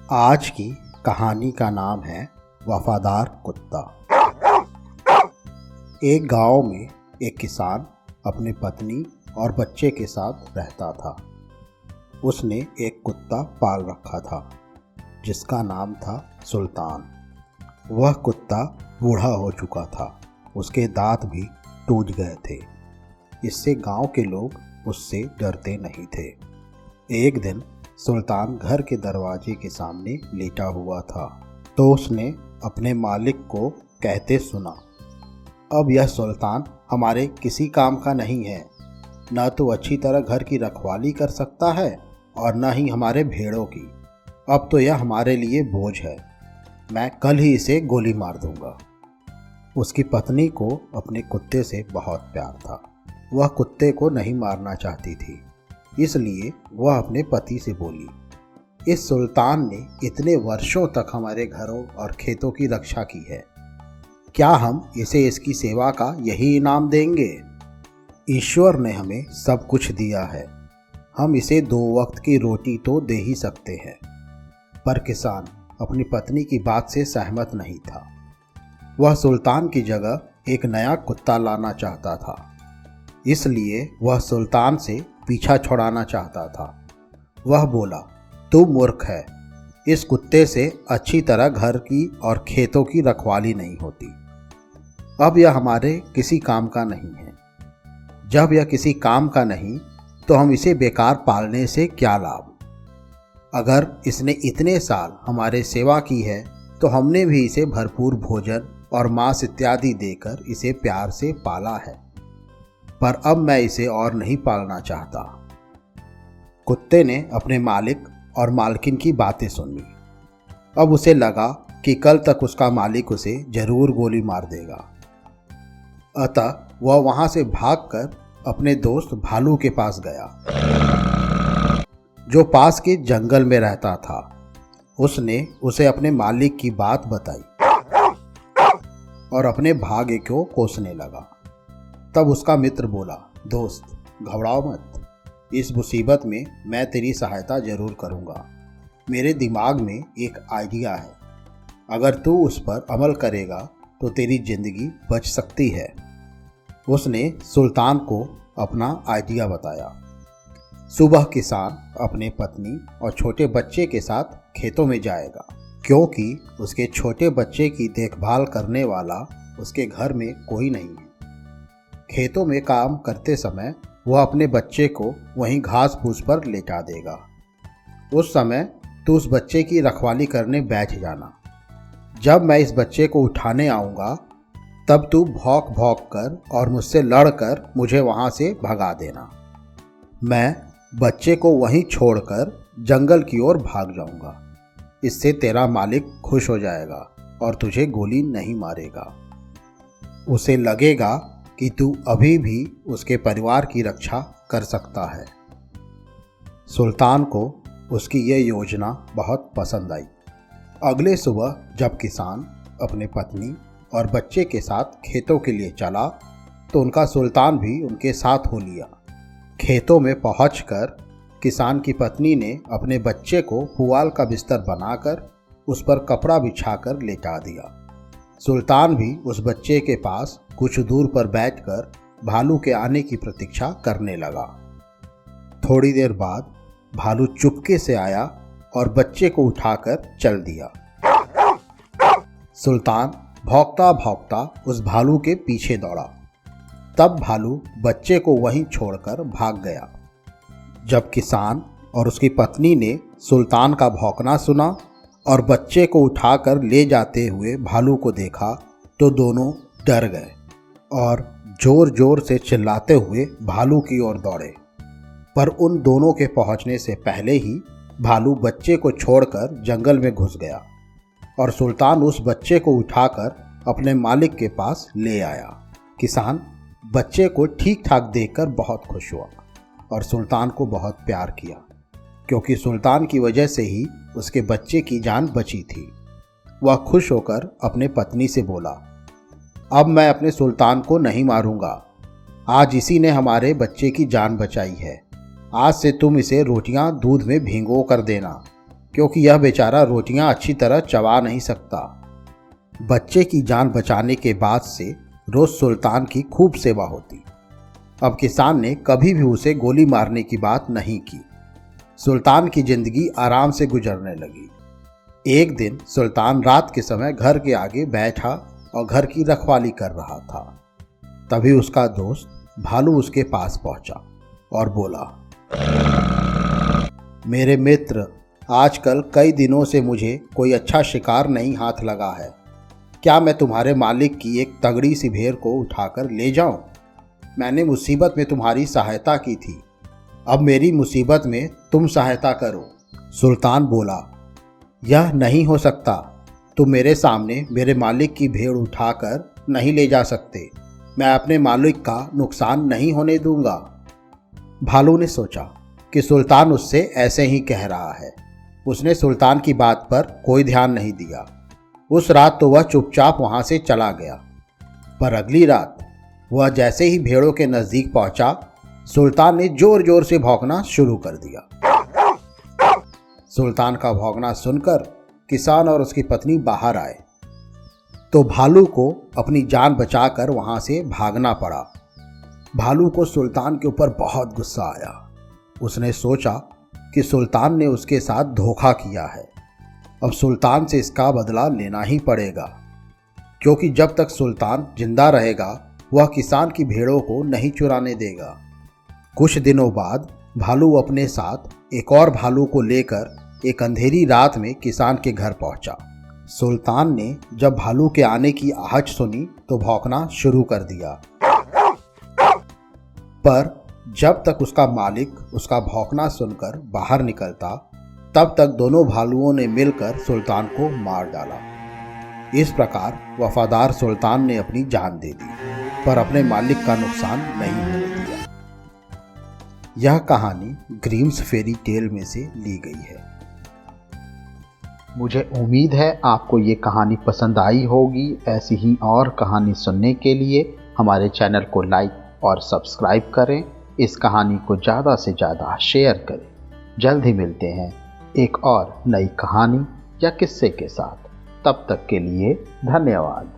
आज की कहानी का नाम है वफादार कुत्ता। एक गांव में एक किसान अपनी पत्नी और बच्चे के साथ रहता था। उसने एक कुत्ता पाल रखा था जिसका नाम था सुल्तान। वह कुत्ता बूढ़ा हो चुका था, उसके दांत भी टूट गए थे। इससे गांव के लोग उससे डरते नहीं थे। एक दिन सुल्तान घर के दरवाजे के सामने लेटा हुआ था तो उसने अपने मालिक को कहते सुना, अब यह सुल्तान हमारे किसी काम का नहीं है। न तो अच्छी तरह घर की रखवाली कर सकता है और न ही हमारे भेड़ों की। अब तो यह हमारे लिए बोझ है। मैं कल ही इसे गोली मार दूंगा। उसकी पत्नी को अपने कुत्ते से बहुत प्यार था। वह कुत्ते को नहीं मारना चाहती थी, इसलिए वह अपने पति से बोली, इस सुल्तान ने इतने वर्षों तक हमारे घरों और खेतों की रक्षा की है, क्या हम इसे इसकी सेवा का यही इनाम देंगे? ईश्वर ने हमें सब कुछ दिया है, हम इसे 2 वक्त की रोटी तो दे ही सकते हैं। पर किसान अपनी पत्नी की बात से सहमत नहीं था। वह सुल्तान की जगह एक नया कुत्ता लाना चाहता था, इसलिए वह सुल्तान से पीछा छुड़ाना चाहता था। वह बोला, तू मूर्ख है, इस कुत्ते से अच्छी तरह घर की और खेतों की रखवाली नहीं होती। अब यह हमारे किसी काम का नहीं है। जब यह किसी काम का नहीं तो हम इसे बेकार पालने से क्या लाभ? अगर इसने इतने साल हमारे सेवा की है तो हमने भी इसे भरपूर भोजन और मांस इत्यादि देकर इसे प्यार से पाला है, पर अब मैं इसे और नहीं पालना चाहता। कुत्ते ने अपने मालिक और मालकिन की बातें सुनी। अब उसे लगा कि कल तक उसका मालिक उसे जरूर गोली मार देगा। अतः वह वहां से भागकर अपने दोस्त भालू के पास गया, जो पास के जंगल में रहता था। उसने उसे अपने मालिक की बात बताई और अपने भाग्य को कोसने लगा। तब उसका मित्र बोला, दोस्त घबराओ मत, इस मुसीबत में मैं तेरी सहायता जरूर करूँगा। मेरे दिमाग में एक आइडिया है, अगर तू उस पर अमल करेगा तो तेरी जिंदगी बच सकती है। उसने सुल्तान को अपना आइडिया बताया। सुबह किसान अपने पत्नी और छोटे बच्चे के साथ खेतों में जाएगा, क्योंकि उसके छोटे बच्चे की देखभाल करने वाला उसके घर में कोई नहीं है। खेतों में काम करते समय वह अपने बच्चे को वहीं घास फूस पर लेटा देगा। उस समय तू उस बच्चे की रखवाली करने बैठ जाना। जब मैं इस बच्चे को उठाने आऊँगा तब तू भौंक भौंक कर और मुझसे लड़कर मुझे वहाँ से भगा देना। मैं बच्चे को वहीं छोड़कर जंगल की ओर भाग जाऊँगा। इससे तेरा मालिक खुश हो जाएगा और तुझे गोली नहीं मारेगा। उसे लगेगा कि तू अभी भी उसके परिवार की रक्षा कर सकता है। सुल्तान को उसकी यह योजना बहुत पसंद आई। अगले सुबह जब किसान अपने पत्नी और बच्चे के साथ खेतों के लिए चला तो उनका सुल्तान भी उनके साथ हो लिया। खेतों में पहुंचकर किसान की पत्नी ने अपने बच्चे को पुआल का बिस्तर बनाकर उस पर कपड़ा बिछाकर लेटा दिया। सुल्तान भी उस बच्चे के पास कुछ दूर पर बैठकर भालू के आने की प्रतीक्षा करने लगा। थोड़ी देर बाद भालू चुपके से आया और बच्चे को उठाकर चल दिया। सुल्तान भौंकता भौंकता उस भालू के पीछे दौड़ा। तब भालू बच्चे को वहीं छोड़कर भाग गया। जब किसान और उसकी पत्नी ने सुल्तान का भौंकना सुना और बच्चे को उठाकर ले जाते हुए भालू को देखा तो दोनों डर गए और जोर जोर से चिल्लाते हुए भालू की ओर दौड़े। पर उन दोनों के पहुंचने से पहले ही भालू बच्चे को छोड़कर जंगल में घुस गया और सुल्तान उस बच्चे को उठाकर अपने मालिक के पास ले आया। किसान बच्चे को ठीक ठाक देखकर बहुत खुश हुआ और सुल्तान को बहुत प्यार किया, क्योंकि सुल्तान की वजह से ही उसके बच्चे की जान बची थी। वह खुश होकर अपने पत्नी से बोला, अब मैं अपने सुल्तान को नहीं मारूंगा। आज इसी ने हमारे बच्चे की जान बचाई है। आज से तुम इसे रोटियां दूध में भिगो कर देना, क्योंकि यह बेचारा रोटियां अच्छी तरह चबा नहीं सकता। बच्चे की जान बचाने के बाद से रोज सुल्तान की खूब सेवा होती। अब किसान ने कभी भी उसे गोली मारने की बात नहीं की। सुल्तान की जिंदगी आराम से गुजरने लगी। एक दिन सुल्तान रात के समय घर के आगे बैठा और घर की रखवाली कर रहा था। तभी उसका दोस्त भालू उसके पास पहुंचा और बोला, मेरे मित्र, आजकल कई दिनों से मुझे कोई अच्छा शिकार नहीं हाथ लगा है। क्या मैं तुम्हारे मालिक की एक तगड़ी सी भेड़ को उठाकर ले जाऊं? मैंने मुसीबत में तुम्हारी सहायता की थी, अब मेरी मुसीबत में तुम सहायता करो। सुल्तान बोला, यह नहीं हो सकता। तुम मेरे सामने मेरे मालिक की भेड़ उठाकर नहीं ले जा सकते। मैं अपने मालिक का नुकसान नहीं होने दूंगा। भालू ने सोचा कि सुल्तान उससे ऐसे ही कह रहा है। उसने सुल्तान की बात पर कोई ध्यान नहीं दिया। उस रात तो वह चुपचाप वहां से चला गया। पर अगली रात वह जैसे ही भेड़ों के नजदीक पहुंचा, सुल्तान ने जोर जोर से भौंकना शुरू कर दिया। सुल्तान का भौंकना सुनकर किसान और उसकी पत्नी बाहर आए तो भालू को अपनी जान बचाकर वहां से भागना पड़ा। भालू को सुल्तान के ऊपर बहुत गुस्सा आया। उसने सोचा कि सुल्तान ने उसके साथ धोखा किया है। अब सुल्तान से इसका बदला लेना ही पड़ेगा, क्योंकि जब तक सुल्तान जिंदा रहेगा वह किसान की भेड़ों को नहीं चुराने देगा। कुछ दिनों बाद भालू अपने साथ एक और भालू को लेकर एक अंधेरी रात में किसान के घर पहुंचा। सुल्तान ने जब भालू के आने की आहट सुनी तो भौंकना शुरू कर दिया। पर जब तक उसका मालिक उसका भौंकना सुनकर बाहर निकलता, तब तक दोनों भालुओं ने मिलकर सुल्तान को मार डाला। इस प्रकार वफादार सुल्तान ने अपनी जान दे दी, पर अपने मालिक का नुकसान नहीं होने दिया। यह कहानी ग्रीम्स फेरी टेल में से ली गई है। मुझे उम्मीद है आपको ये कहानी पसंद आई होगी। ऐसी ही और कहानी सुनने के लिए हमारे चैनल को लाइक और सब्सक्राइब करें। इस कहानी को ज़्यादा से ज़्यादा शेयर करें। जल्द ही मिलते हैं एक और नई कहानी या किस्से के साथ। तब तक के लिए धन्यवाद।